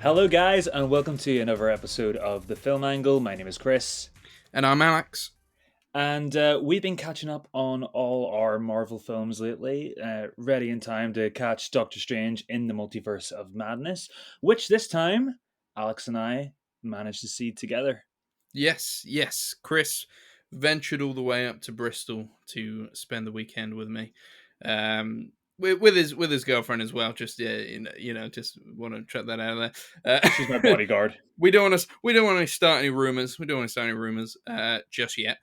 Hello, guys, and welcome to another episode of The Film Angle. My name is Kris, And I'm Alex. and we've been catching up on all our Marvel films lately, ready in time to catch Doctor Strange in the Multiverse of Madness, which this time Alex and I managed to see together. Yes. Chris ventured all the way up to Bristol to spend the weekend with me, with his girlfriend as well. Just just want to chuck that out of there. She's my bodyguard. We don't want to start any rumors. We don't want to start any rumors just yet.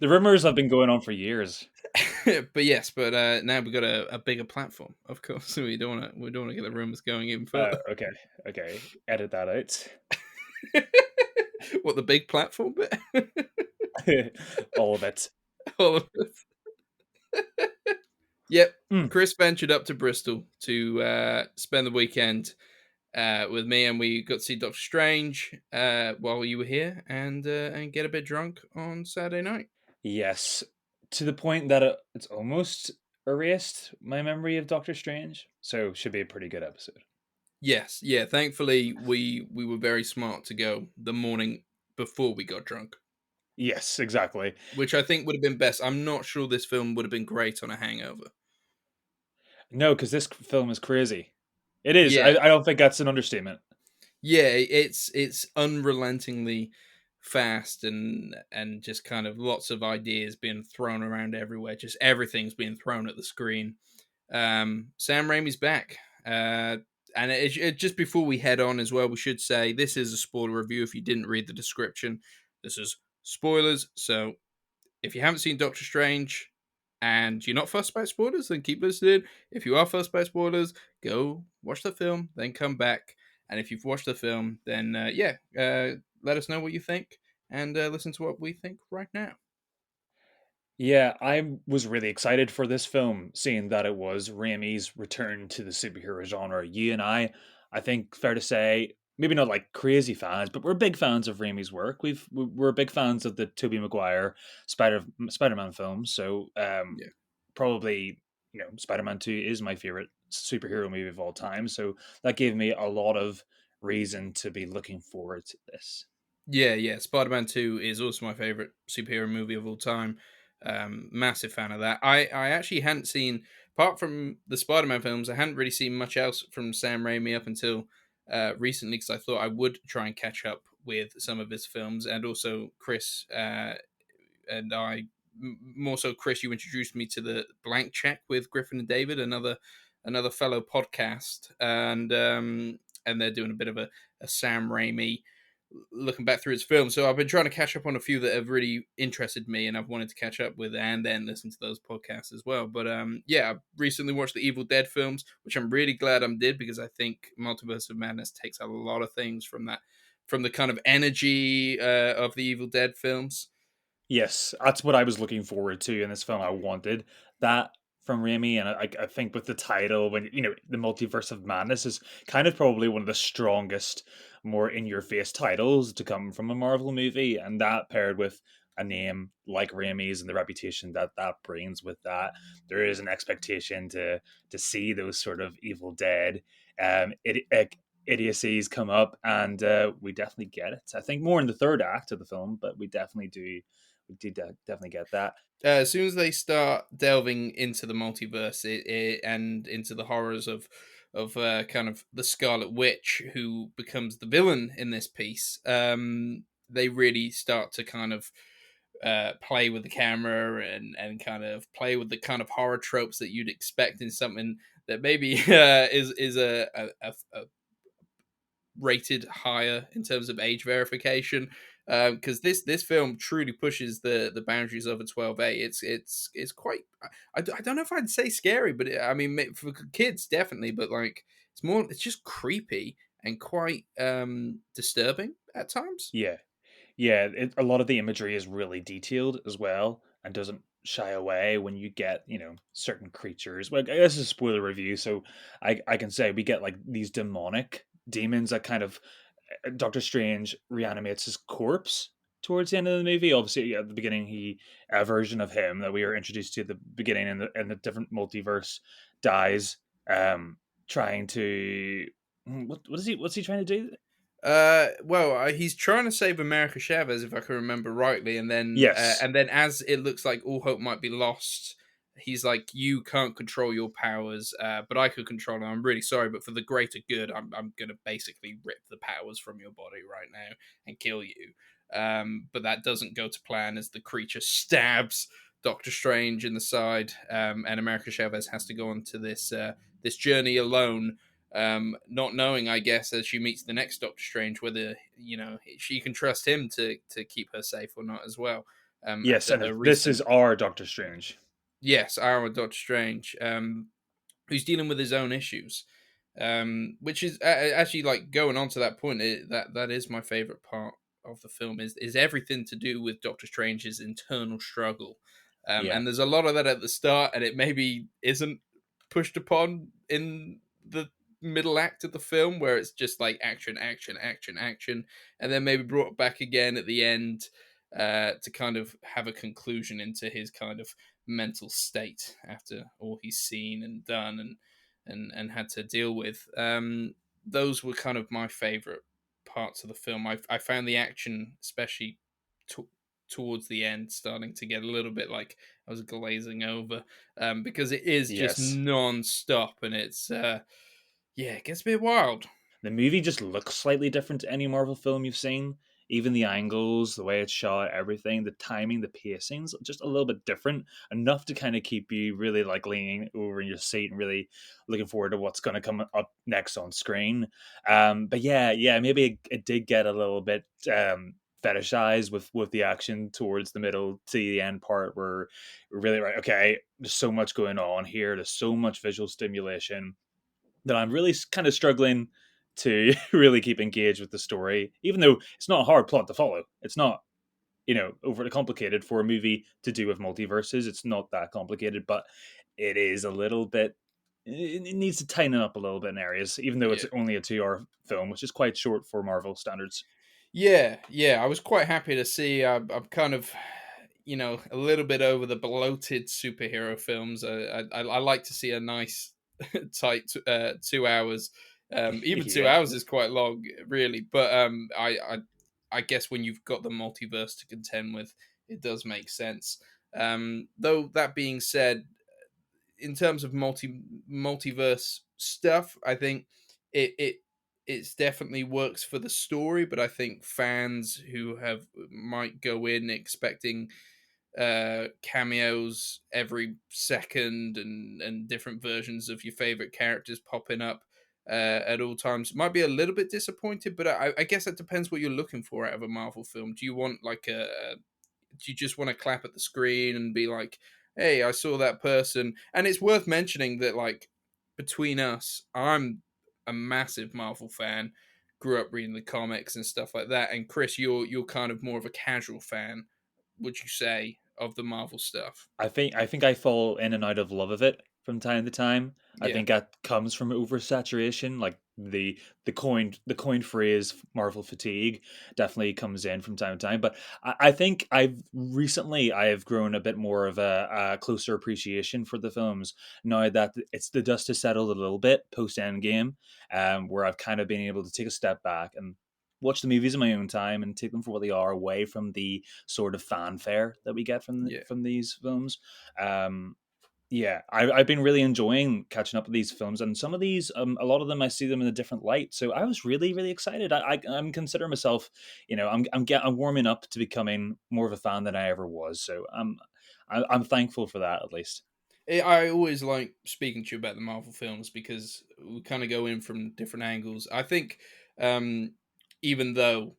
The rumors have been going on for years. but now we've got a bigger platform. Of course, we don't want to get the rumors going even further. Okay, edit that out. What, the big platform bit? All of it. All of it. Yep. Mm. Chris ventured up to Bristol to spend the weekend with me, and we got to see Doctor Strange while you were here, and get a bit drunk on Saturday night. Yes, to the point that it's almost erased my memory of Doctor Strange, so should be a pretty good episode. Yes, yeah. Thankfully, we were very smart to go the morning before we got drunk, Yes, exactly. which I think would have been best. I'm not sure this film would have been great on a hangover. No, because this film is crazy. It is. Yeah, I don't think that's an understatement. yeah. It's unrelentingly fast and just kind of lots of ideas being thrown around everywhere. Just everything's being thrown at the screen. Sam Raimi's back. And just before we head on as well, we should say this is a spoiler review. If you didn't read the description, this is spoilers. So if you haven't seen Doctor Strange and you're not fussed about spoilers, then keep listening. If you are fussed about spoilers, go watch the film, then come back. And if you've watched the film, then let us know what you think and listen to what we think right now. Yeah, I was really excited for this film, seeing that it was Raimi's return to the superhero genre. You and I think fair to say, maybe not like crazy fans, but we're big fans of Raimi's work. We're big fans of the Tobey Maguire Spider-Man films, so Yeah. probably Spider-Man 2 is my favorite superhero movie of all time. So that gave me a lot of reason to be looking forward to this. Yeah. Spider-Man 2 is also my favorite superhero movie of all time. Massive fan of that. I actually hadn't seen, apart from the Spider-Man films, I hadn't really seen much else from Sam Raimi up until recently because I thought I would try and catch up with some of his films. And also Chris and I, more so Chris, you introduced me to the Blank Check with Griffin and David, another fellow podcast. And they're doing a bit of a Sam Raimi looking back through his films. So I've been trying to catch up on a few that have really interested me and I've wanted to catch up with and then listen to those podcasts as well. But I recently watched the Evil Dead films, which I'm really glad I did because I think Multiverse of Madness takes a lot of things from the kind of energy of the Evil Dead films. Yes, that's what I was looking forward to in this film. I wanted that from Raimi, and I think with the title, when the Multiverse of Madness is kind of probably one of the strongest, more in-your-face titles to come from a Marvel movie, and that paired with a name like Raimi's and the reputation that that brings with that, there is an expectation to see those sort of Evil Dead, idiocies come up, and we definitely get it. I think more in the third act of the film, but we did definitely get that. As soon as they start delving into the multiverse and into the horrors of kind of the Scarlet Witch, who becomes the villain in this piece, they really start to kind of play with the camera and kind of play with the kind of horror tropes that you'd expect in something that maybe is a rated higher in terms of age verification because this film truly pushes the boundaries of a 12A. It's quite I don't know if I'd say scary, but I mean for kids definitely, but like it's just creepy and quite disturbing at times. Yeah, yeah. A lot of the imagery is really detailed as well, and doesn't shy away when you get certain creatures. Well, this is a spoiler review, so I can say we get like these demonic demons that kind of Doctor Strange reanimates his corpse towards the end of the movie. Obviously, at the beginning, a version of him that we were introduced to at the beginning in the different multiverse dies, trying to What is he? What's he trying to do? Well, he's trying to save America Chavez, if I can remember rightly, Yes, and then as it looks like all hope might be lost, he's like, "You can't control your powers, but I could control them. I'm really sorry, but for the greater good, I'm gonna basically rip the powers from your body right now and kill you." But that doesn't go to plan as the creature stabs Doctor Strange in the side, and America Chavez has to go on to this journey alone, not knowing, I guess, as she meets the next Doctor Strange, whether she can trust him to keep her safe or not as well. yes, After and her this is recent, our Doctor Strange. yes, our Doctor Strange, who's dealing with his own issues, which is actually, like, going on to that point. That is my favorite part of the film, is everything to do with Doctor Strange's internal struggle, Yeah, and there's a lot of that at the start, and it maybe isn't pushed upon in the middle act of the film, where it's just like action, action, action, action, and then maybe brought back again at the end, to kind of have a conclusion into his kind of mental state after all he's seen and done and had to deal with. Those were kind of my favorite parts of the film. I found the action, especially to, towards the end, starting to get a little bit like I was glazing over, because it is just yes. non-stop, and it's yeah, it gets a bit wild. The movie just looks slightly different to any Marvel film you've seen. Even the angles, the way it's shot, everything, the timing, the pacing's just a little bit different. Enough to kind of keep you really like leaning over in your seat and really looking forward to what's going to come up next on screen. But yeah, maybe it did get a little bit fetishized with the action towards the middle to the end part where we're really right. Okay, there's so much going on here. There's so much visual stimulation that I'm really kind of struggling to really keep engaged with the story, even though it's not a hard plot to follow. It's not, overly complicated for a movie to do with multiverses. It's not that complicated, but it is a little bit. It needs to tighten up a little bit in areas, even though it's Yeah. only a 2 hour film, which is quite short for Marvel standards. Yeah. I was quite happy to see. I'm kind of, a little bit over the bloated superhero films. I like to see a nice, tight 2 hours. Even two Yeah, hours is quite long, really. But I guess when you've got the multiverse to contend with, it does make sense. Though that being said, in terms of multiverse stuff, I think it it's definitely works for the story, but I think fans who have might go in expecting cameos every second and different versions of your favorite characters popping up at all times might be a little bit disappointed. But I guess that depends what you're looking for out of a Marvel film. Do you want like a do you just want to clap at the screen and be like, "Hey, I saw that person"? And it's worth mentioning that, like, between us, I'm a massive Marvel fan. Grew up reading the comics and stuff like that. And Chris, you're kind of more of a casual fan, would you say, of the Marvel stuff? I think I fall in and out of love of it from time to time. I Yeah, think that comes from oversaturation, like the coined phrase Marvel fatigue definitely comes in from time to time. But I think I have grown a bit more of a closer appreciation for the films now that it's the dust has settled a little bit post Endgame, where I've kind of been able to take a step back and watch the movies in my own time and take them for what they are, away from the sort of fanfare that we get yeah. from these films. Um, yeah, I've been really enjoying catching up with these films, and some of these, a lot of them, I see them in a different light. So I was really, really excited. I'm considering myself, I'm warming up to becoming more of a fan than I ever was. So I'm thankful for that at least. I always like speaking to you about the Marvel films because we kind of go in from different angles. I think, um, even though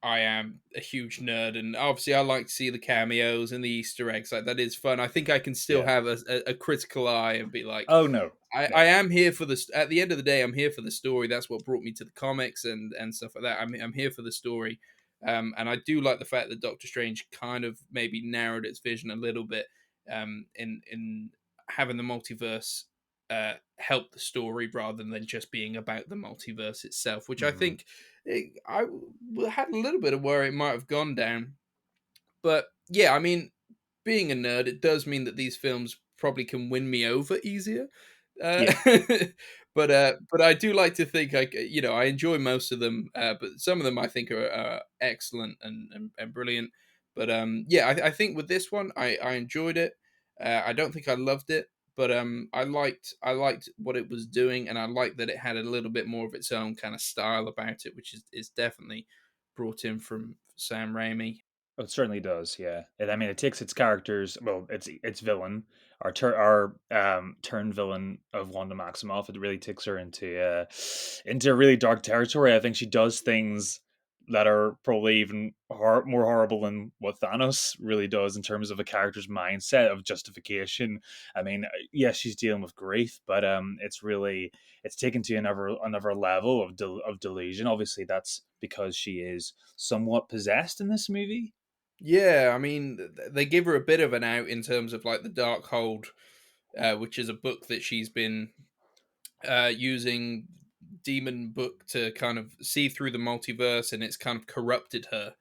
I am a huge nerd, and obviously I like to see the cameos and the Easter eggs. Like, that is fun. I think I can still Yeah. have a critical eye and be like, Oh no, I no. am here for this. At the end of the day, I'm here for the story. That's what brought me to the comics and stuff like that. I'm here for the story, and I do like the fact that Doctor Strange kind of maybe narrowed its vision a little bit, in having the multiverse help the story rather than just being about the multiverse itself, which I Hmm. think I had a little bit of where it might have gone down. But yeah, I mean, being a nerd, it does mean that these films probably can win me over easier. Uh, Yeah. but I do like to think I enjoy most of them, but some of them I think are excellent and brilliant. But yeah, I think with this one I enjoyed it. I don't think I loved it, but I liked what it was doing, and I liked that it had a little bit more of its own kind of style about it, which is definitely brought in from Sam Raimi. Oh, it certainly does, yeah. I mean, it takes its characters, well, its villain, our turn villain of Wanda Maximoff. It really takes her into really dark territory. I think she does things that are probably even more horrible than what Thanos really does in terms of a character's mindset of justification. I mean, yes, she's dealing with grief, but it's taken to another level of delusion. Obviously, that's because she is somewhat possessed in this movie. Yeah, I mean, they give her a bit of an out in terms of like the Darkhold, which is a book that she's been using Demon Book to kind of see through the multiverse, and it's kind of corrupted her.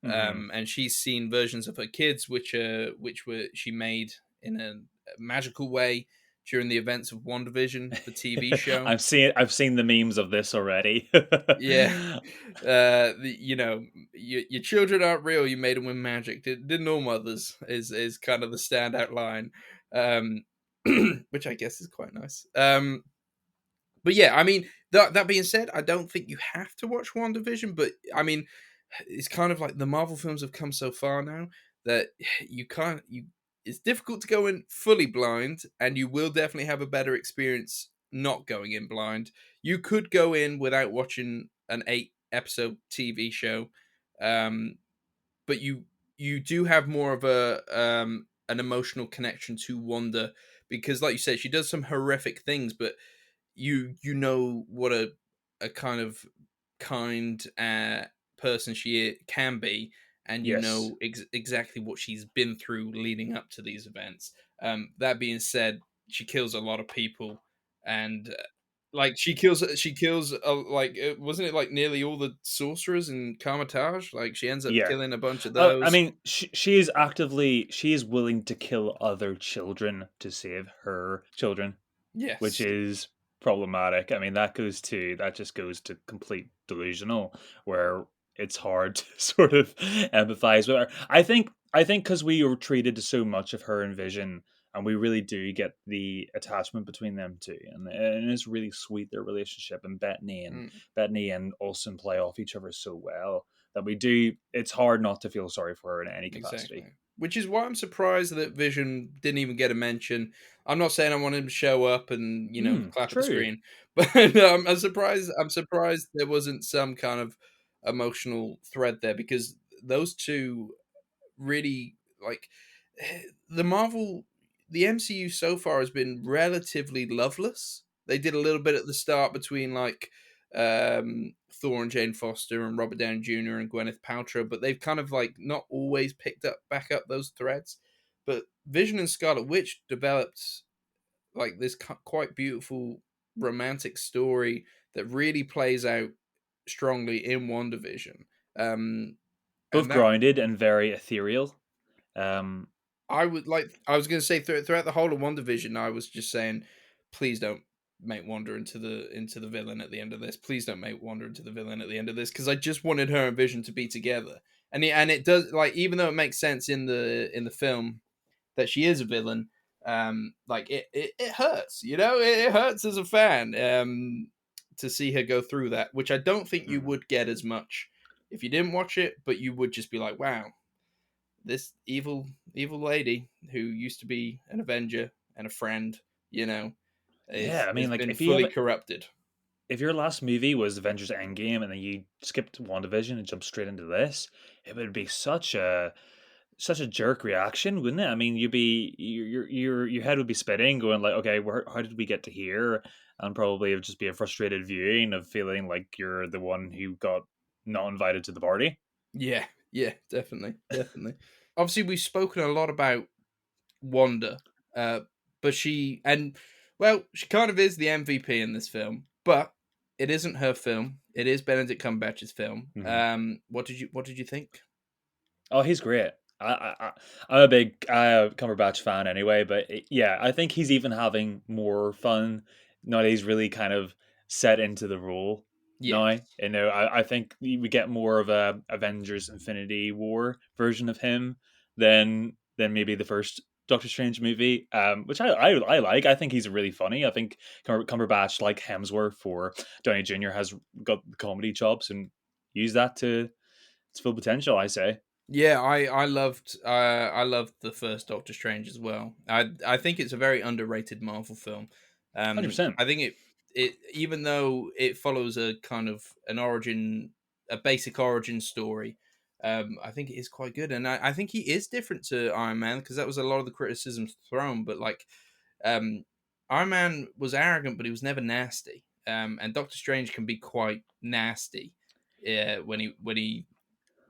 Hmm. And she's seen versions of her kids, which were she made in a magical way during the events of WandaVision, the TV show. I've seen the memes of this already. Yeah, your children aren't real. You made them with magic. Did all mothers is kind of the standout line, um, which I guess is quite nice. But yeah, I mean that being said, I don't think you have to watch WandaVision. But I mean, it's kind of like the Marvel films have come so far now that you can't you. It's difficult to go in fully blind, and you will definitely have a better experience not going in blind. You could go in without watching an 8 episode TV show, um, but you do have more of an emotional connection to Wanda because, like you said, she does some horrific things, but you know what a kind of kind person can be, and you Yes. know exactly what she's been through leading up to these events. That being said, she kills a lot of people, and like she kills wasn't it like nearly all the sorcerers in Carmitage? Like she ends up Yeah. killing a bunch of I those. mean, she is willing to kill other children to save her children, which Yes. is problematic. I mean, that just goes to complete delusional, where it's hard to sort of empathize with her. I think because we were treated to so much of her and Vision, and we really do get the attachment between them two, and it's really sweet their relationship. And Mm. Bettany and Olsen play off each other so well that we do. It's hard not to feel sorry for her in any Exactly. capacity. Which is why I'm surprised that Vision didn't even get a mention. I'm not saying I want him to show up and clap at the True. screen, but I'm surprised. I'm surprised there wasn't some kind of emotional thread there because those two really like the Marvel, the MCU so far has been relatively loveless. They did a little bit at the start between like Thor and Jane Foster and Robert Downey Jr. and Gwyneth Paltrow, but they've kind of like not always picked up back up those threads. But Vision and Scarlet Witch developed like this quite beautiful romantic story that really plays out strongly in WandaVision. Um, Both and that grounded and very ethereal. Um, I was going to say throughout the whole of WandaVision, I was just saying, please don't make Wanda into the villain at the end of this. Please don't make Wanda into the villain at the end of this because I just wanted her and Vision to be together. And it does, like, even though it makes sense in the film that she is a villain, like it hurts, it hurts as a fan to see her go through that, which I don't think you mhm. would get as much if you didn't watch it, but you would just be like, wow, this evil lady who used to be an Avenger and a friend, you know, Yeah, is I mean, has like been fully corrupted. if your last movie was Avengers Endgame and then you skipped WandaVision and jumped straight into this, it would be such a jerk reaction, wouldn't it? I mean, your head would be spinning, going like, okay, how did we get to here? And probably it would just be a frustrated viewing of feeling like you're the one who got not invited to the party. Yeah, yeah, definitely, definitely. Obviously, we've spoken a lot about Wanda, uh, but she kind of is the MVP in this film, but it isn't her film. It is Benedict Cumberbatch's film. Mhm. What did you think? Oh, he's great. I'm a big Cumberbatch fan anyway, but yeah, I think he's even having more fun now that he's really kind of set into the role now. Yes. I think we get more of a Avengers Infinity War version of him than maybe the first Doctor Strange movie, which I like. I think he's really funny. I think Cumberbatch, like Hemsworth or Downey Jr., has got the comedy chops and use that to its full potential. I say, Yeah, I loved the first Doctor Strange as well. I think it's a very underrated Marvel film. 100%. I think it even though it follows a kind of a basic origin story, I think it is quite good, and I think he is different to Iron Man because that was a lot of the criticism thrown. But like, um, Iron Man was arrogant, but he was never nasty. And Doctor Strange can be quite nasty, when he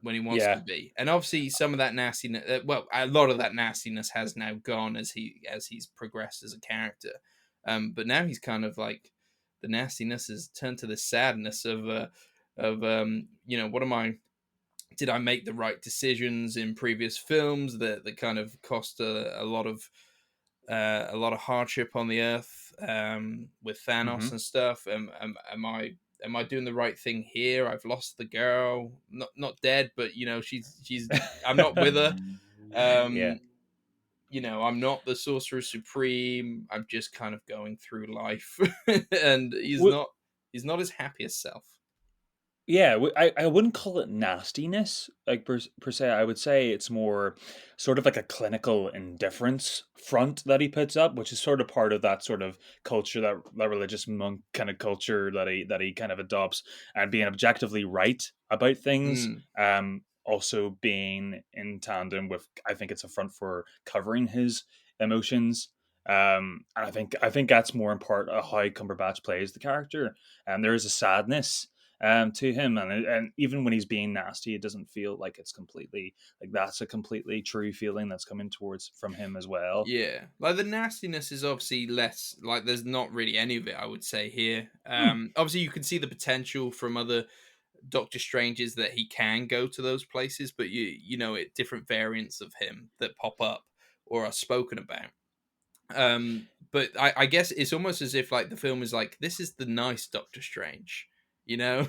wants to Yeah. be. And obviously, some of that nastiness, well, a lot of that nastiness has now gone as he's progressed as a character. But now he's kind of like the nastiness has turned to the sadness of what am I? Did I make the right decisions in previous films that kind of cost a lot of hardship on the earth with Thanos Mhm. and stuff. Am I doing the right thing here? I've lost the girl, not dead, but she's I'm not with her. Yeah. Um, I'm not the sorcerer supreme. I'm just kind of going through life, and W he's not his happiest self. Yeah, I wouldn't call it nastiness, like, per se. I would say it's more sort of like a clinical indifference front that he puts up, which is sort of part of that sort of culture, that religious monk kind of culture that he kind of adopts, and being objectively right about things, Mm, also being in tandem with, I think it's a front for covering his emotions. And I think that's more in part of how Cumberbatch plays the character. And there is a sadness to him, and even when he's being nasty, it doesn't feel like it's completely like that's a completely true feeling that's coming towards from him as well. yeah, like the nastiness is obviously less. Like, there's not really any of it, I would say here. Hmm. Obviously, you can see the potential from other Doctor Strange is that he can go to those places, but different variants of him that pop up or are spoken about. But I guess it's almost as if like the film is like, this is the nice Doctor Strange. You know,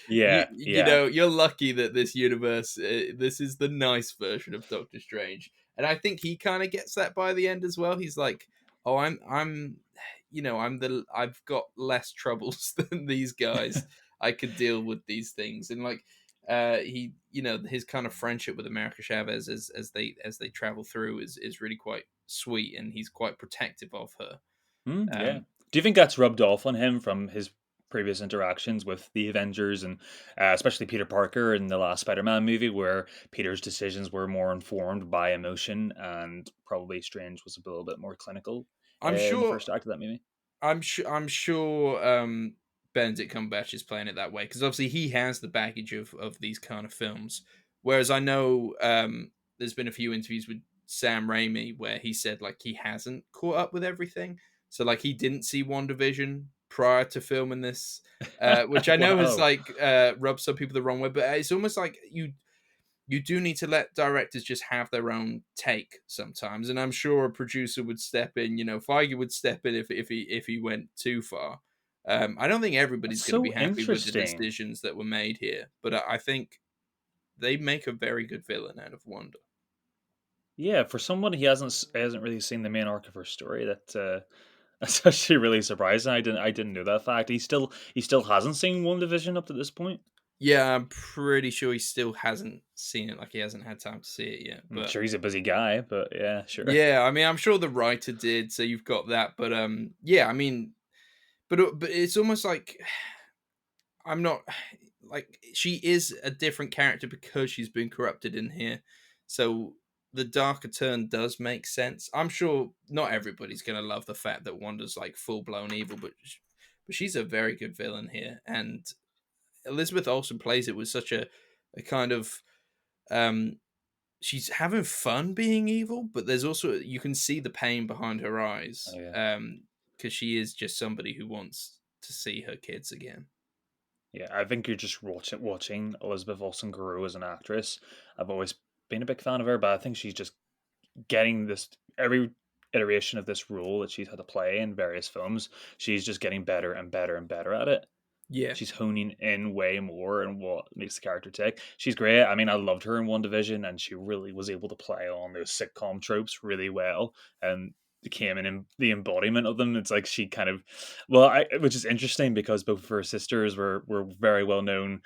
Yeah, yeah. you're lucky that this universe, this is the nice version of Doctor Strange, and I think he kind of gets that by the end as well. He's like, oh, I've got less troubles than these guys. I could deal with these things, and like, his kind of friendship with America Chavez as they travel through is really quite sweet, and he's quite protective of her. Yeah. Um, Do you think that's rubbed off on him from his previous interactions with the Avengers and especially Peter Parker in the last Spider-Man movie, where Peter's decisions were more informed by emotion and probably Strange was a little bit more clinical I'm in the sure first act of that movie? I'm sure Benedict Cumberbatch is playing it that way because obviously he has the baggage of these kind of films. Whereas I know there's been a few interviews with Sam Raimi where he said like he hasn't caught up with everything. So like he didn't see WandaVision prior to filming this, which I know has Wow. like rubbed some people the wrong way. But it's almost like you do need to let directors just have their own take sometimes, and I'm sure a producer would step in. Feige would step in if he went too far. I don't think That's everybody's going to be so happy with the interesting. decisions that were made here, but I think they make a very good villain out of Wanda. Yeah, for someone he hasn't really seen the main arc of her story, that's actually really surprising. I didn't know that fact. He still hasn't seen One Division up to this point. Yeah, I'm pretty sure he still hasn't seen it. Like he hasn't had time to see it yet. I'm But sure he's a busy guy, but yeah, sure. yeah, I mean, I'm sure the writer did. So you've got that. But yeah, I mean, but it's almost like I'm not like she is a different character because she's been corrupted in here. So the darker turn does make sense. I'm sure not everybody's gonna love the fact that Wanda's like full blown evil, but she's a very good villain here, and Elizabeth Olsen plays it with such a kind of um she's having fun being evil, but there's also you can see the pain behind her Oh eyes yeah, because she is just somebody who wants to see her kids again. yeah. I think you're just watching Elizabeth Olsen grow as an actress. I've always been a big fan of her, but I think she's just getting this every iteration of this role that she's had to play in various films. She's just getting better and better and better at it. Yeah. She's honing in way more and what makes the character tick. She's great. I mean, I loved her in One Division, and she really was able to play on those sitcom tropes really well, and became the embodiment of them. It's like she kind of, well, which is interesting because both of her sisters were very well known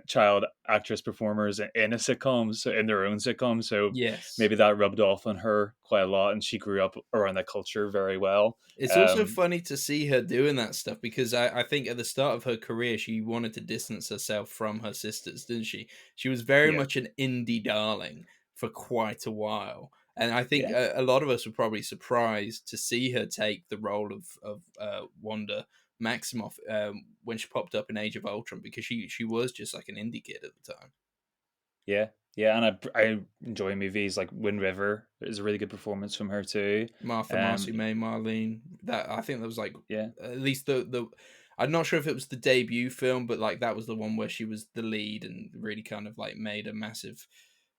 child actress performers in a sitcom, so in their own sitcom. So Yes. maybe that rubbed off on her quite a lot, and she grew up around that culture very well. It's also Um, funny to see her doing that stuff because I think at the start of her career, she wanted to distance herself from her sisters, didn't she? She was very yeah, much an indie darling for quite a while. And I think yeah. a lot of us were probably surprised to see her take the role of Wanda Maximoff when she popped up in Age of Ultron because she was just like an indie kid at the time. Yeah, yeah, and I enjoy movies like Wind River. Is a really good performance from her too. Martha, Um, Marcy May, Marlene. That I think that was like yeah, at least the. I'm not sure if it was the debut film, but like that was the one where she was the lead and really kind of like made a massive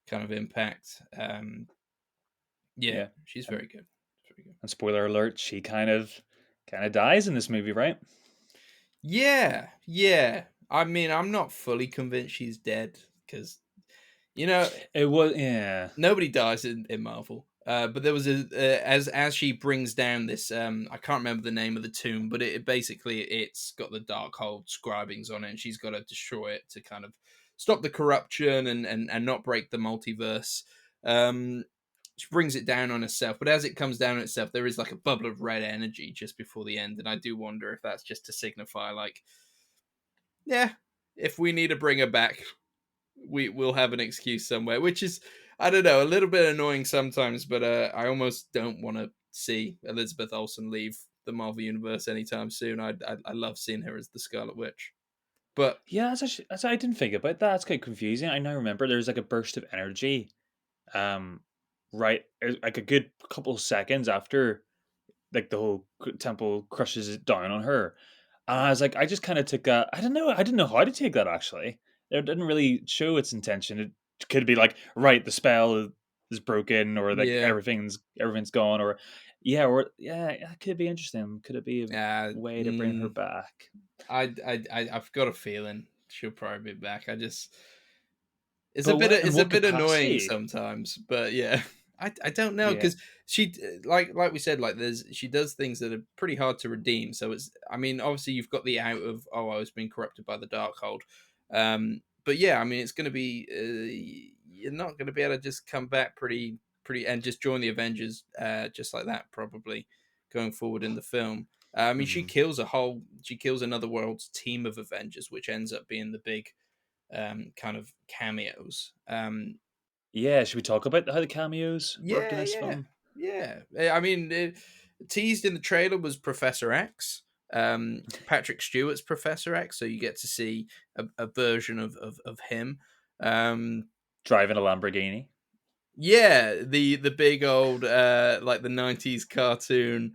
kind of impact. Yeah, yeah, she's and very good. Very good. and spoiler alert, she kind of dies in this movie, right? Yeah, yeah. I mean, I'm not fully convinced she's dead because you know It was, yeah, nobody dies in Marvel. But there was a as she brings down this I can't remember the name of the tomb, but it basically it's got the Darkhold scribings on it, and she's got to destroy it to kind of stop the corruption and not break the multiverse. Um, she brings it down on herself, but as it comes down on itself, there is like a bubble of red energy just before the end, and I do wonder if that's just to signify like, yeah, if we need to bring her back, we'll have an excuse somewhere, which is I don't know a little bit annoying sometimes, but I almost don't want to see Elizabeth Olsen leave the Marvel universe anytime soon. I love seeing her as the Scarlet Witch, but yeah. I didn't think about that. It's quite confusing. I now remember there's like a burst of energy, um, right, like a good couple seconds after like the whole temple crushes it down on her. And I was like, I just kind of took that. I don't know. I didn't know how to take that actually. It didn't really show its intention. It could be like, right, the spell is broken, or like yeah, everything's gone, or yeah, it could be interesting. Could it be a uh, way to bring her mm, back? I've got a feeling she'll probably be back. I just But in it's a what bit annoying capacity? sometimes, but yeah. I don't know Yeah. because she like we said like there's she does things that are pretty hard to redeem. So it's I mean obviously you've got the out of oh I was being corrupted by the Darkhold, but yeah I mean it's going to be you're not going to be able to just come back pretty and just join the Avengers just like that probably going forward in the film. I mean Hmm. she kills another world's team of Avengers, which ends up being the big kind of cameos. Yeah. Should we talk about how the cameos worked in Yeah, this yeah, film? yeah. I mean, teased in the trailer was Professor X, Patrick Stewart's Professor X, so you get to see a version of him. Um, Driving a Lamborghini. yeah, the big old like the '90s cartoon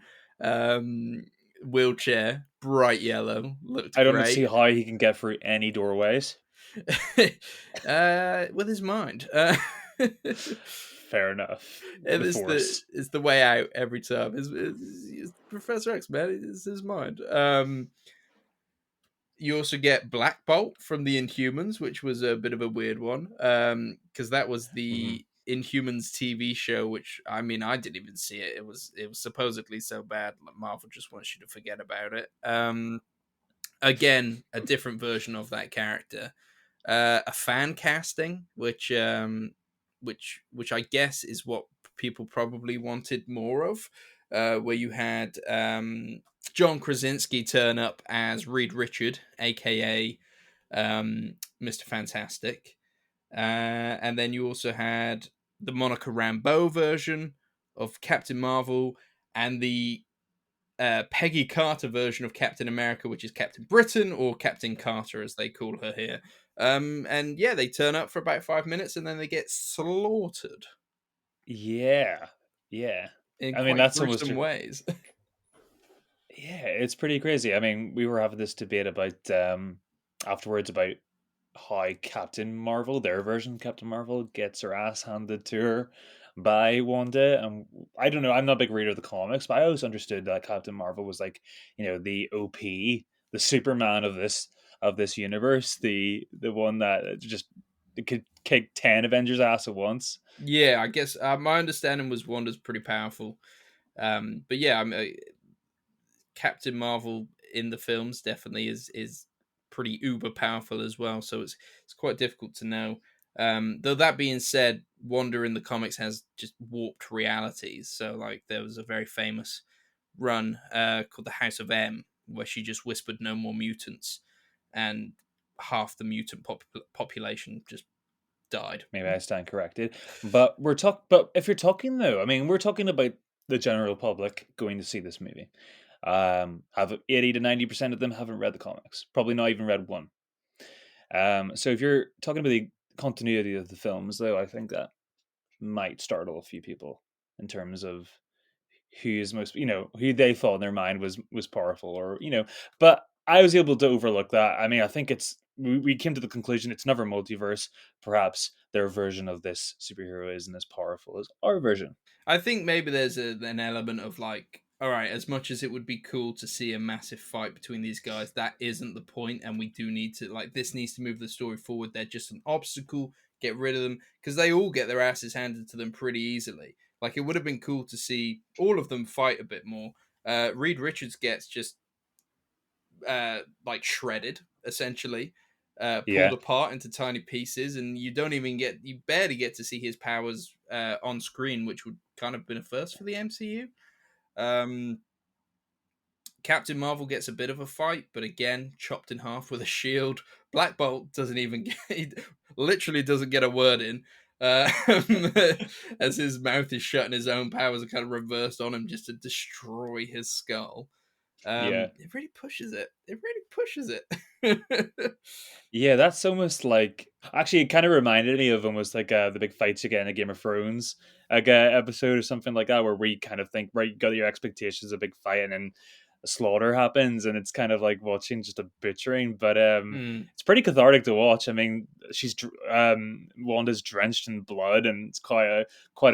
wheelchair, bright yellow, looked I don't see great. how he can get through any doorways. With his mind. Fair enough. And The Force. it's the way out every time. It's Professor X, man. It's his mind. You also get Black Bolt from the Inhumans, which was a bit of a weird one. Because that was Mhm. the Inhumans TV show, which I mean, I didn't even see it. It was supposedly so bad, like Marvel just wants you to forget about it. Again, a different version of that character. A fan casting, which I guess is what people probably wanted more of, where you had John Krasinski turn up as Reed Richard, aka Mr. Fantastic, and then you also had the Monica Rambeau version of Captain Marvel and the Peggy Carter version of Captain America, which is Captain Britain or Captain Carter as they call her here. And yeah, they turn up for about 5 minutes and then they get slaughtered Yeah. Yeah. in I mean, quite that's almost gruesome ways. yeah, it's pretty crazy. I mean, we were having this debate about afterwards about how Captain Marvel, their version of Captain Marvel, gets her ass handed to her by Wanda. And I don't know, I'm not a big reader of the comics, but I always understood that Captain Marvel was like, the OP, the Superman of this universe, the one that just could kick 10 Avengers ass at once. Yeah, I guess my understanding was Wanda's pretty powerful. But yeah, Captain Marvel in the films definitely is pretty uber powerful as well. So it's quite difficult to know. Though that being said, Wanda in the comics has just warped realities. So like there was a very famous run called the House of M, where she just whispered no more mutants, and half the mutant population just died. Maybe I stand corrected. But if you're talking though, I mean, we're talking about the general public going to see this movie. Have 80 to 90% of them haven't read the comics, probably not even read one. So if you're talking about the continuity of the films, though, I think that might startle a few people in terms of who is most, who they thought in their mind was powerful, or But I was able to overlook that. I mean, I think we came to the conclusion it's never multiverse. Perhaps their version of this superhero isn't as powerful as our version. I think maybe there's an element of like, all right, as much as it would be cool to see a massive fight between these guys, that isn't the point, and we do need to like this needs to move the story forward. They're just an obstacle. Get rid of them because they all get their asses handed to them pretty easily. Like it would have been cool to see all of them fight a bit more. Reed Richards gets just like shredded essentially, pulled Yeah, apart into tiny pieces, and you barely get to see his powers on screen, which would kind of been a first for the MCU. Um, Captain Marvel gets a bit of a fight, but again, chopped in half with a shield. Black Bolt doesn't even get, he literally doesn't get a word in. Uh, as his mouth is shut and his own powers are kind of reversed on him just to destroy his skull. yeah. It really pushes it. It really pushes it. Yeah, that's almost like actually it kind of reminded me of almost like the big fights you get in a Game of Thrones like episode or something like that, where we kind of think right, you got your expectations, a big fight, and then a slaughter happens, and it's kind of like watching just a butchering. But Mm, it's pretty cathartic to watch. I mean, Wanda's drenched in blood, and it's quite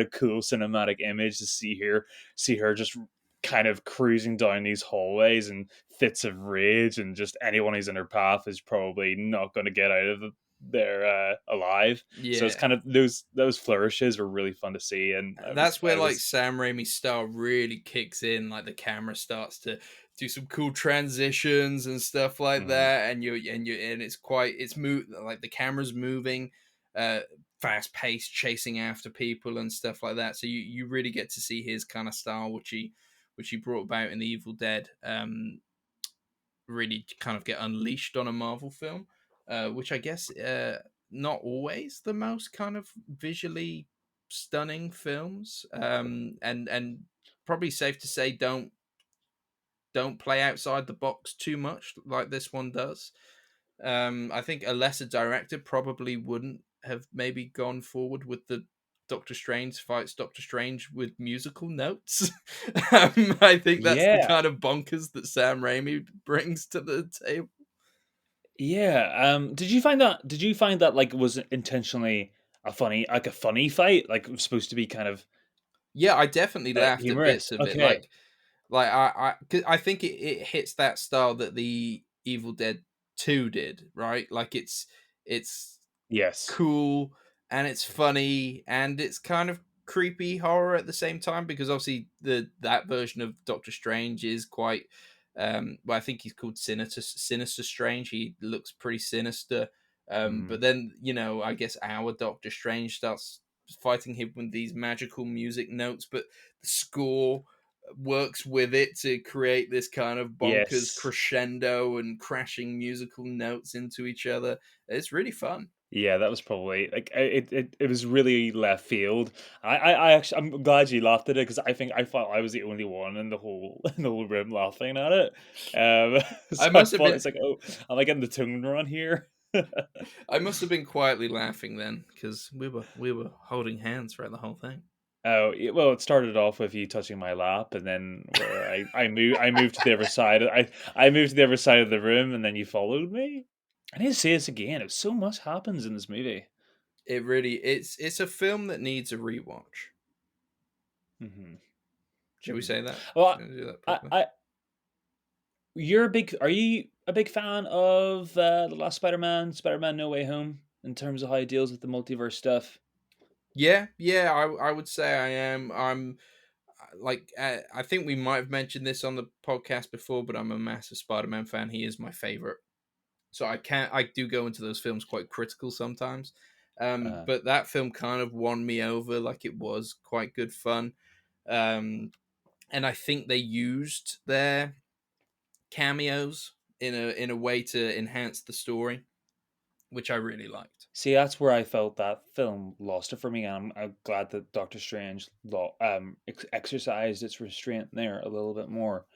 a cool cinematic image to see her just kind of cruising down these hallways and fits of rage, and just anyone who's in her path is probably not going to get out of there alive. So it's yeah. kind of those flourishes were really fun to see, and I was That's where I like was Sam Raimi's style really kicks in. Like the camera starts to do some cool transitions and stuff like mhm. that, and it's move like the camera's moving, uh, fast paced, chasing after people and stuff like that. So you really get to see his kind of style, which he brought about in the Evil Dead. Really kind of get unleashed on a Marvel film, which I guess not always the most kind of visually stunning films, and probably safe to say don't play outside the box too much like this one does. I think a lesser director probably wouldn't have maybe gone forward with the Doctor Strange fights Doctor Strange with musical notes. I think that's the Yeah, kind of bonkers that Sam Raimi brings to the table. yeah. Did you find that like was intentionally a funny fight, like it was supposed to be kind of Yeah, I definitely laughed at humorous? bits of it. Okay. Like 'cause I think it hits that style that the Evil Dead 2 did, right? Like it's Yes. cool and it's funny and it's kind of creepy horror at the same time because obviously that version of Doctor Strange is quite well I think he's called Sinister Strange. He looks pretty sinister. Mm. But then, I guess our Doctor Strange starts fighting him with these magical music notes, but the score works with it to create this kind of bonkers Yes. crescendo and crashing musical notes into each other. It's really fun. Yeah, that was probably like it was really left field. I actually I'm glad you laughed at it, because I thought I was the only one in the whole in the whole room laughing at it. I So I must have thought been it's like, oh, am I getting the tone wrong here? I must have been quietly laughing then because we were holding hands throughout the whole thing. Oh, well, it started off with you touching my lap, and then where I moved to the other side. I moved to the other side of the room, and then you followed me. I need to say this again. It so much happens in this movie. It really it's a film that needs a rewatch. Hmm. Shall we say that? Well, Shall we do that I, properly? I, you're a big. Are you a big fan of the last Spider-Man, Spider-Man No Way Home, in terms of how it deals with the multiverse stuff? Yeah, yeah, I would say I am. I'm like I think we might have mentioned this on the podcast before, but I'm a massive Spider-Man fan. He is my favorite, so I do go into those films quite critical sometimes. Uh, But that film kind of won me over. Like it was quite good fun, um, and I think they used their cameos in a way to enhance the story, which I really liked. See, that's where I felt that film lost it for me, and I'm glad that Doctor Strange exercised its restraint there a little bit more.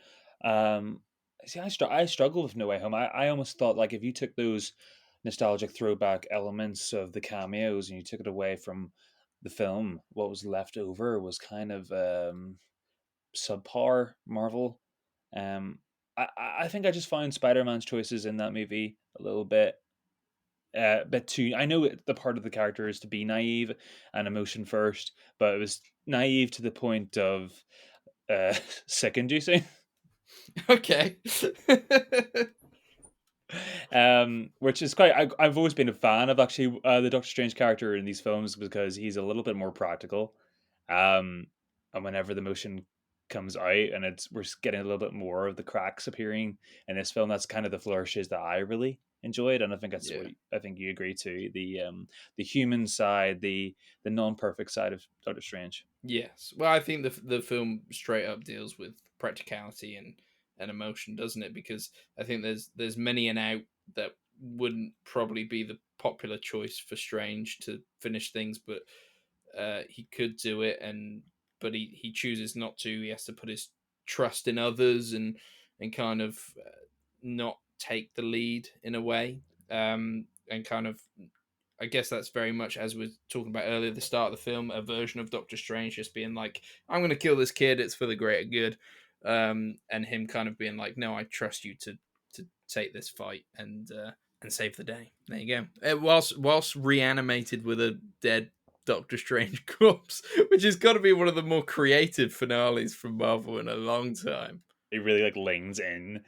Um, see, I struggle with No Way Home. I almost thought like if you took those nostalgic throwback elements of the cameos and you took it away from the film, what was left over was kind of subpar Marvel. Um, I think I just found Spider Man's choices in that movie a little bit too. I know the part of the character is to be naive and emotion first, but it was naive to the point of uh, sick inducing. Okay. Which is quite. I've always been a fan of actually the Doctor Strange character in these films because he's a little bit more practical. Um, and whenever the motion comes out, and we're getting a little bit more of the cracks appearing in this film, that's kind of the flourishes that I really enjoyed, and I think that's what Yeah. I think you agree to the human side, the non perfect side of Doctor Strange. Yes. Well, I think the film straight up deals with practicality and emotion, doesn't it? Because I think there's many an out that wouldn't probably be the popular choice for Strange to finish things, but he could do it, and but he chooses not to. He has to put his trust in others and kind of not take the lead in a way, and kind of I guess that's very much as we were talking about earlier, the start of the film, a version of Doctor Strange just being like, "I'm going to kill this kid. It's for the greater good," and him kind of being like, "No, I trust you to take this fight and save the day." There you go. Whilst reanimated with a dead Doctor Strange corpse, which has got to be one of the more creative finales from Marvel in a long time. It really like leans in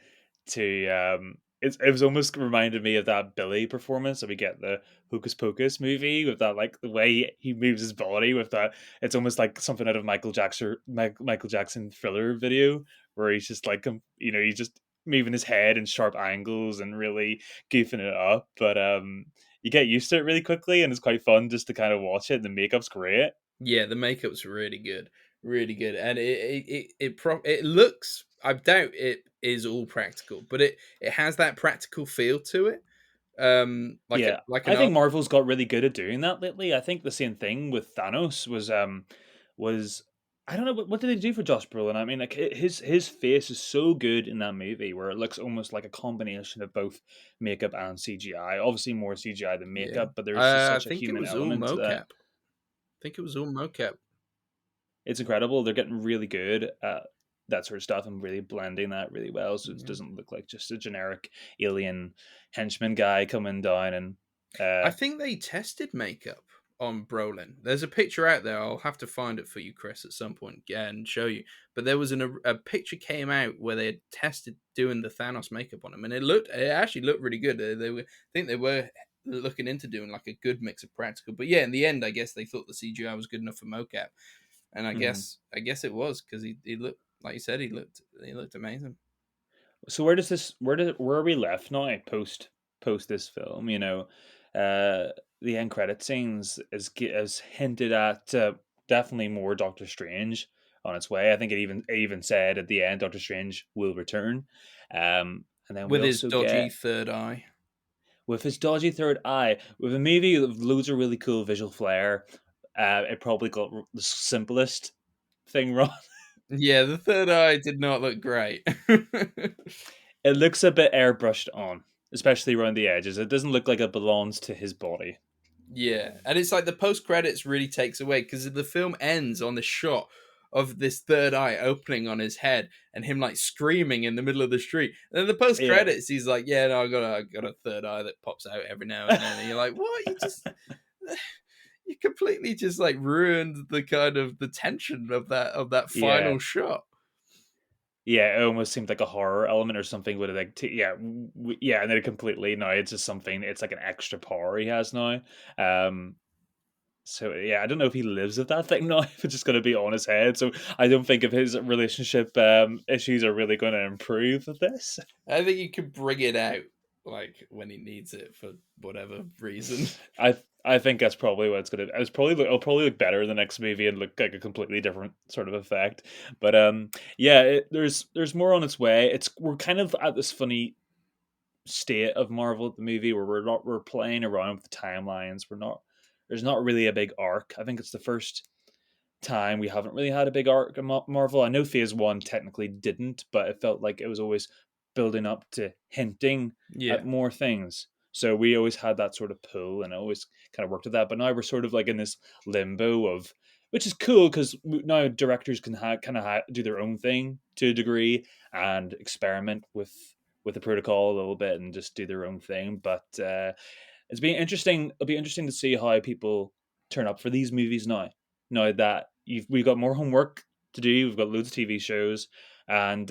to it was almost reminded me of that Billy performance that we get the Hocus Pocus movie with that like the way he moves his body with that. It's almost like something out of Michael Jackson Thriller video where he's just like he's just moving his head in sharp angles and really goofing it up, but you get used to it really quickly and it's quite fun just to kind of watch it and the makeup's great. Yeah, the makeup's really good, and it looks. I doubt it is all practical, but it has that practical feel to it, Yeah, like an I think art. Marvel's got really good at doing that lately. I think the same thing with Thanos was I don't know what did they do for Josh Brolin. I mean, like his face is so good in that movie where it looks almost like a combination of both makeup and CGI. Obviously, more CGI than Yeah, makeup, but there's just I such a think it human was all element to that. mocap. I think it was all mocap. It's incredible. They're getting really good at that sort of stuff and really blending that really well, so it Yeah. doesn't look like just a generic alien henchman guy coming down and I uh, think they tested makeup on Brolin. There's a picture out there. I'll have to find it for you, Chris, at some point and show you. But there was a picture came out where they had tested doing the Thanos makeup on him, and it actually looked really good. I think they were looking into doing like a good mix of practical. But yeah, in the end, I guess they thought the CGI was good enough for mocap, and mhm. I guess it was because he looked like you said he looked amazing. So where are we left now post this film? The end credit scenes is hinted at definitely more Doctor Strange on its way. I think it even said at the end Doctor Strange will return, and then we With his also dodgy get third eye. with his dodgy third eye with a movie with loads of really cool visual flair. It probably got the simplest thing wrong. Yeah, the third eye did not look great. It looks a bit airbrushed on, especially around the edges. It doesn't look like it belongs to his body. Yeah, and it's like the post credits really takes away because the film ends on this shot of this third eye opening on his head and him like screaming in the middle of the street. And then the post Yeah. credits, he's like, "Yeah, no, I got a third eye that pops out every now and then." And you're like, "What? You just you completely just like ruined the kind of the tension of that Yeah. final shot." Yeah, it almost seemed like a horror element or something with it, like, yeah, yeah, and then it completely no, it's just something. It's like an extra power he has now. Um, so yeah, I don't know if he lives with that thing now. If it's just going to be on his head. So I don't think if his relationship issues are really going to improve with this. I think you could bring it out like when he needs it for whatever reason. I think that's probably what it's gonna. It'll probably look better in the next movie and look like a completely different sort of effect. But yeah, there's more on its way. We're kind of at this funny state of Marvel at the movie where we're playing around with the timelines. We're not There's not really a big arc. I think it's the first time we haven't really had a big arc in Marvel. I know Phase One technically didn't, but it felt like it was always building up to hinting Yeah. at more things. So we always had that sort of pull, and I always kind of worked with that. But now we're sort of like in this limbo of, which is cool because now directors can do their own thing to a degree and experiment with the protocol a little bit and just do their own thing. But it's been interesting. It'll be interesting to see how people turn up for these movies now. Now that we've got more homework to do, we've got loads of TV shows, and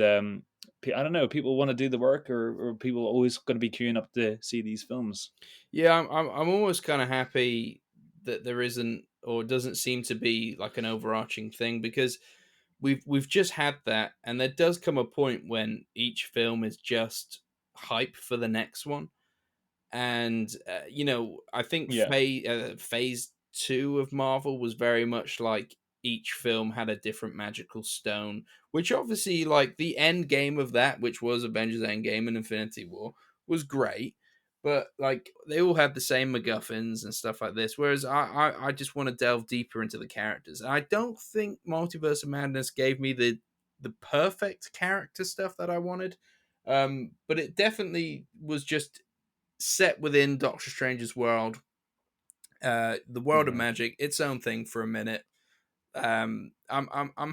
I don't know, people want to do the work, or people always going to be queuing up to see these films. Yeah, I'm almost kind of happy that there isn't or doesn't seem to be like an overarching thing because we've just had that, and there does come a point when each film is just hype for the next one. And I think Yeah, phase two of Marvel was very much like each film had a different magical stone, which obviously like the end game of that, which was Avengers Endgame and Infinity War, was great. But like they all had the same MacGuffins and stuff like this. Whereas I just want to delve deeper into the characters. And I don't think Multiverse of Madness gave me the perfect character stuff that I wanted. But it definitely was just set within Doctor Strange's world, the world of hmm magic, its own thing for a minute. I'm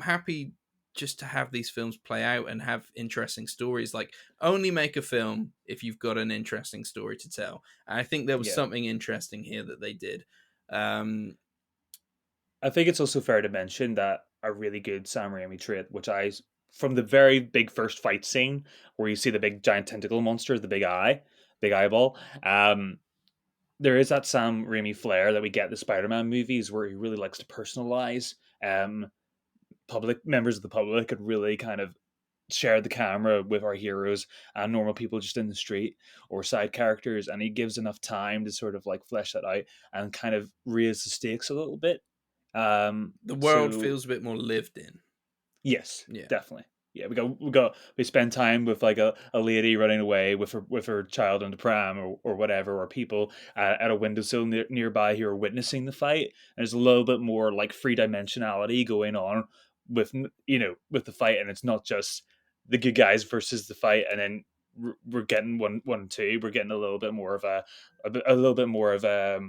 happy just to have these films play out and have interesting stories. Like only make a film if you've got an interesting story to tell. And I think there was yeah. something interesting here that they did. Um, I think it's also fair to mention that a really good Sam Raimi trait, from the very big first fight scene where you see the big giant tentacle monster, the big eyeball. There is that Sam Raimi flair that we get in the Spider-Man movies, where he really likes to personalize public members of the public and really kind of share the camera with our heroes and normal people just in the street or side characters, and he gives enough time to sort of like flesh that out and kind of raise the stakes a little bit. the world So feels a bit more lived in. yes, Yeah. definitely. Yeah, we spend time with like a lady running away with her child in the pram or whatever, or people at a windowsill nearby who are witnessing the fight. And there's a little bit more like three dimensionality going on with the fight, and it's not just the good guys versus the fight, and then we're getting one two. We're getting a little bit more of a little bit more of a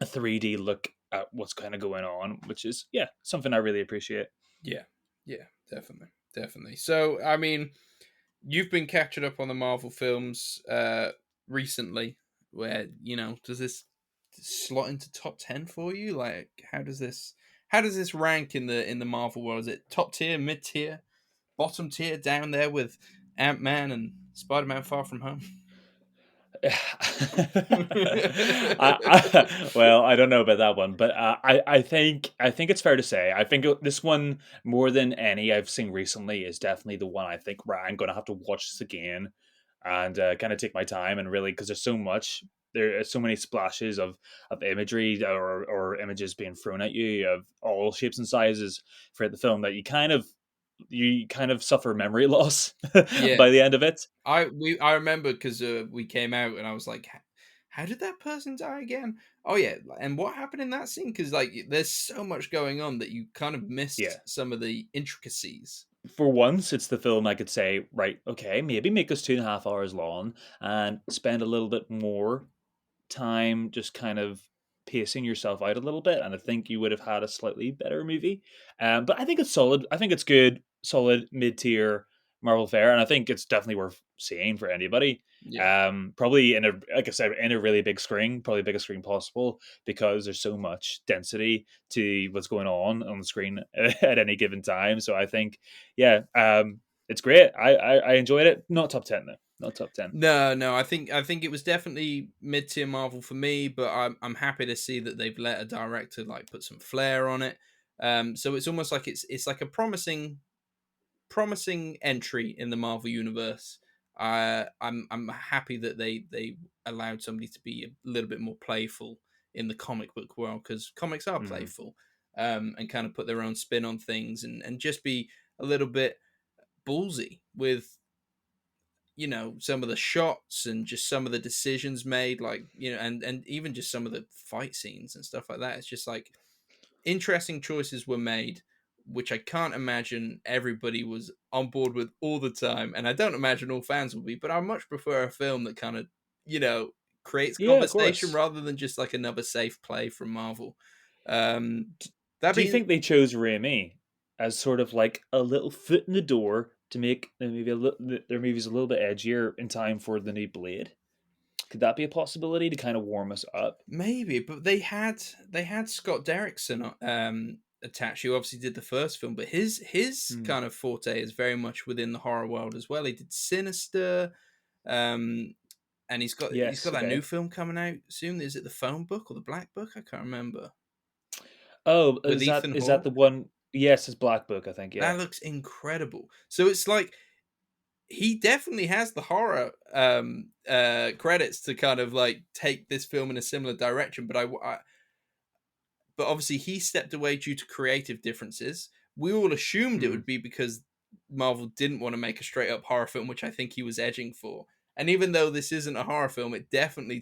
3D look at what's kind of going on, which is something I really appreciate. Yeah. Yeah. Definitely. Definitely. So, I mean, you've been catching up on the Marvel films recently. Where does this slot into top 10 for you? Like, how does this rank in the Marvel world? Is it top tier, mid tier, bottom tier, down there with Ant Man and Spider Man Far From Home? Well, I don't know about that one, but I think it's fair to say I think this one more than any I've seen recently is definitely the one I think where I'm going to have to watch this again and kind of take my time and really, because there are so many splashes of imagery or images being thrown at you of all shapes and sizes throughout the film that you kind of suffer memory loss Yeah, by the end of it. I remember because we came out and I was like, how did that person die again? Oh yeah, and what happened in that scene? Because like, there's so much going on that you kind of Yeah. missed some of the intricacies. For once, it's the film I could say, right, okay, maybe make this 2.5 hours long and spend a little bit more time just kind of pacing yourself out a little bit, and I think you would have had a slightly better movie. But I think it's solid. I think it's good, solid mid tier Marvel fare, and I think it's definitely worth seeing for anybody. Yeah. Probably in a, like I said, in a really big screen, probably biggest screen possible, because there's so much density to what's going on the screen at any given time. So I think, yeah, it's great. I enjoyed it. Not top 10 though. Not top 10. No, no, I think it was definitely mid tier Marvel for me, but I'm happy to see that they've let a director like put some flair on it. So it's almost like it's like a promising entry in the Marvel universe. I'm happy that they allowed somebody to be a little bit more playful in the comic book world, because comics are Mm. playful, and kind of put their own spin on things, and just be a little bit ballsy with, some of the shots and just some of the decisions made, like, and even just some of the fight scenes and stuff like that. It's just like interesting choices were made, which I can't imagine everybody was on board with all the time, and I don't imagine all fans will be. But I much prefer a film that kind of, you know, creates Yeah, of conversation course. rather than just like another safe play from Marvel. Um, that Do you being think they chose Raimi as sort of like a little foot in the door to make their movies a little bit edgier in time for the new Blade? Could that be a possibility to kind of warm us up? Maybe, but they had Scott Derrickson attached, who obviously did the first film, but his Hmm. kind of forte is very much within the horror world as well. He did Sinister, um, and he's got Yes. that new Okay. film coming out soon. Is it the Phone Book or the Black Book? I can't remember. Oh, With is Ethan that the Hawke. one? Yes, it's Black Book. I think. Yeah. That looks incredible. So it's like he definitely has the horror credits to kind of like take this film in a similar direction. But obviously he stepped away due to creative differences. We all assumed it Hmm. would be because Marvel didn't want to make a straight up horror film, which I think he was edging for. And even though this isn't a horror film, it's definitely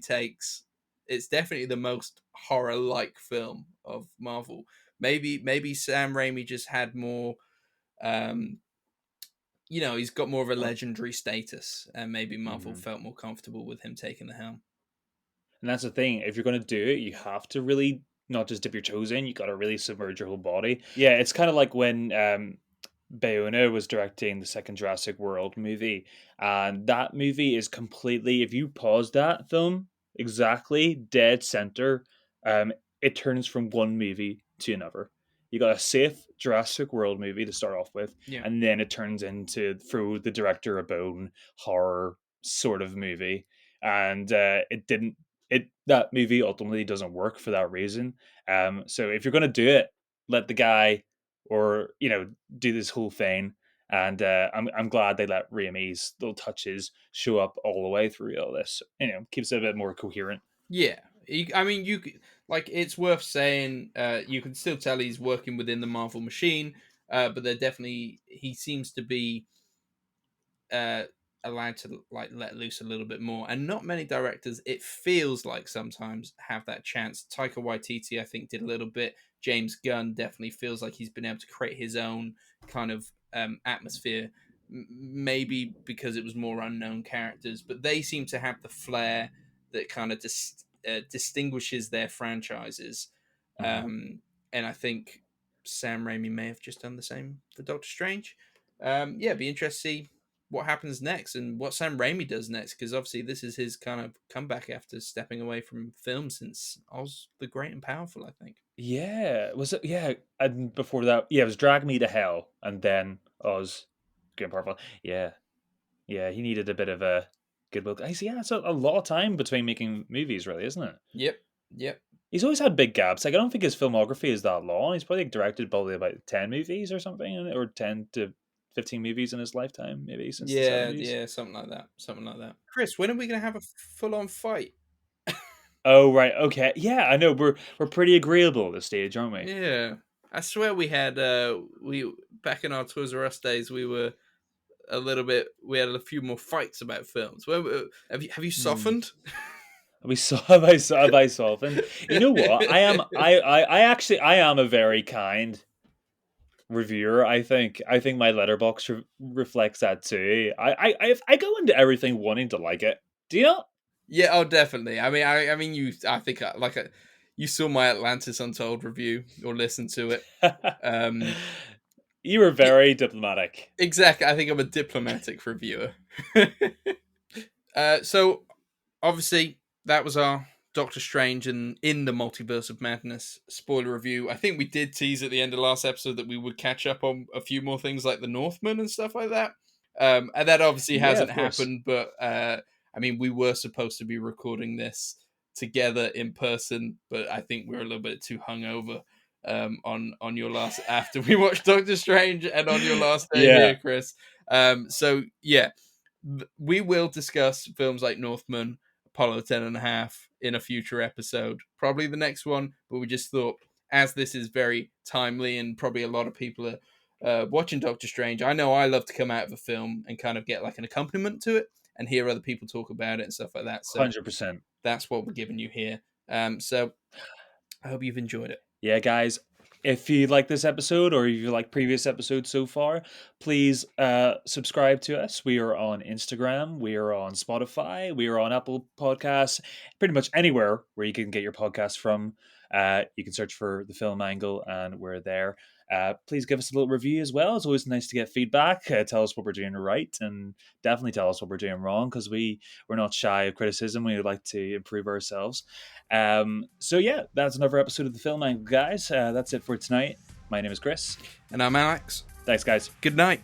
the most horror like film of Marvel. Maybe Sam Raimi just had more, um he's got more of a Oh. legendary status, and maybe Marvel Mhm. felt more comfortable with him taking the helm. And that's the thing. If you're going to do it, you have to really not just dip your toes in. You got to really submerge your whole body. Yeah, it's kind of like when Bayona was directing the second Jurassic World movie, and that movie is completely. If you pause that film exactly dead center, it turns from one movie to another. You got a safe Jurassic World movie to start off with, Yeah. and then it turns into through the director a bone horror sort of movie, and it didn't. It that movie ultimately doesn't work for that reason. So if you're gonna do it, let the guy or do this whole thing. And I'm glad they let Raimi's little touches show up all the way through all this. Keeps it a bit more coherent. Yeah, I mean, like, it's worth saying. You can still tell he's working within the Marvel machine, but they're definitely he seems to be uh, allowed to like let loose a little bit more. And not many directors, it feels like, sometimes have that chance. Taika Waititi, I think, did a little bit. James Gunn definitely feels like he's been able to create his own kind of atmosphere. Maybe because it was more unknown characters, but they seem to have the flair that kind of distinguishes their franchises. Mhm. Um, and I think Sam Raimi may have just done the same for Doctor Strange. Yeah, be interested to see what happens next and what Sam Raimi does next, because obviously this is his kind of comeback after stepping away from film since Oz the Great and Powerful, I think. Yeah, was it? Yeah, and before that, yeah, it was Drag Me to Hell, and then Oz, Good and Powerful. Yeah, yeah, he needed a bit of a good book. I see. Yeah, it's a lot of time between making movies, really, isn't it? Yep, yep. He's always had big gaps. Like I don't think his filmography is that long. He's probably directed about 10 movies or something, or 10 to 15 movies in his lifetime, maybe since the Yeah, '70s. yeah, something like that. Something like that. Chris, when are we going to have a full on fight? Oh right, okay, yeah. I know we're pretty agreeable at this stage, aren't we? Yeah. I swear we had, we, back in our Toys R Us days, we were we had a few more fights about films. Have you Hmm. softened? We saw have I softened. You know what? I actually I am a very kind reviewer. I think my letterbox reflects that too. I go into everything wanting to like it. Do you not? Yeah, oh, definitely. I mean, I mean, I think, like, You saw my Atlantis Untold review or listened to it. Um, You were yeah, very diplomatic. exactly. I think I'm a diplomatic reviewer. So obviously that was our Doctor Strange and in the Multiverse of Madness spoiler review. I think we did tease at the end of last episode that we would catch up on a few more things like the Northman and stuff like that. And that obviously Yeah, hasn't of course. happened, but I mean, we were supposed to be recording this together in person, but I think we are a little bit too hungover on your last after we watched Doctor Strange and on your last day Yeah, here, Chris. So yeah, we will discuss films like Northman, Apollo 10 and a half in a future episode, probably the next one. But we just thought, as this is very timely and probably a lot of people are watching Doctor Strange, I know I love to come out of a film and kind of get like an accompaniment to it and hear other people talk about it and stuff like that. So 100%. that's what we're giving you here. So I hope you've enjoyed it. Yeah, guys, if you like this episode or if you like previous episodes so far, please subscribe to us. We are on Instagram, we are on Spotify, we are on Apple Podcasts, pretty much anywhere where you can get your podcast from. You can search for The Film Angle, and we're there. Please give us a little review as well. It's always nice to get feedback. Tell us what we're doing right, and definitely tell us what we're doing wrong, because we're not shy of criticism. We would like to improve ourselves. So yeah, that's another episode of The Film Angle, guys. That's it for tonight. My name is Chris. And I'm Alex. Thanks, guys. Good night.